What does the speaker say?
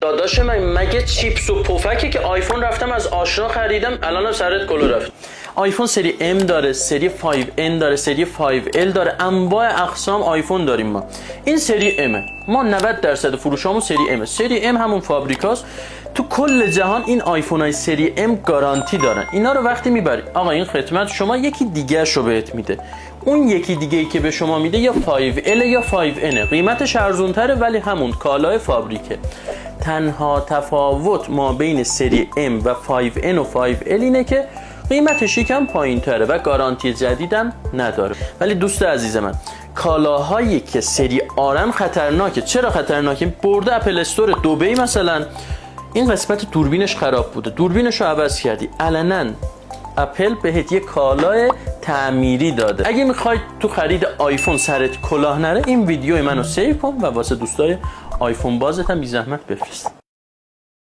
داداش من مگه چیپس و پفکه که آیفون رفتم از آشنا خریدم الانم سرت کلو رفت. آیفون سری M داره، سری 5N داره، سری 5L داره، انواع اقسام آیفون داریم ما. این سری M ما 90% فروشامون سری M. سری M همون فابریکاست. تو کل جهان این آیفون های سری M گارانتی دارن. اینا رو وقتی میبری آقا این خدمت شما یکی دیگه شو بهت میده. اون یکی دیگه ای که به شما میده یا 5L یا 5N، قیمتش ارزونتره ولی همون کالای فابریکه. تنها تفاوت ما بین سری M و 5N و 5L اینه که قیمتش یکم پایین تره و گارانتی جدیدم نداره. ولی دوست عزیز من، کالاهایی که سری آرن خطرناکه. چرا خطرناکه؟ برده اپل استور دبی مثلا این قسمت دوربینش خراب بوده، دوربینش رو عوض کردی، علنا اپل بهت یه کالای تعمیری داده. اگه میخوای تو خرید آیفون سرت کلاه نره، این ویدیو منو سیو کن و واسه دوستای آیفون بازت هم بی زحمت بفرست.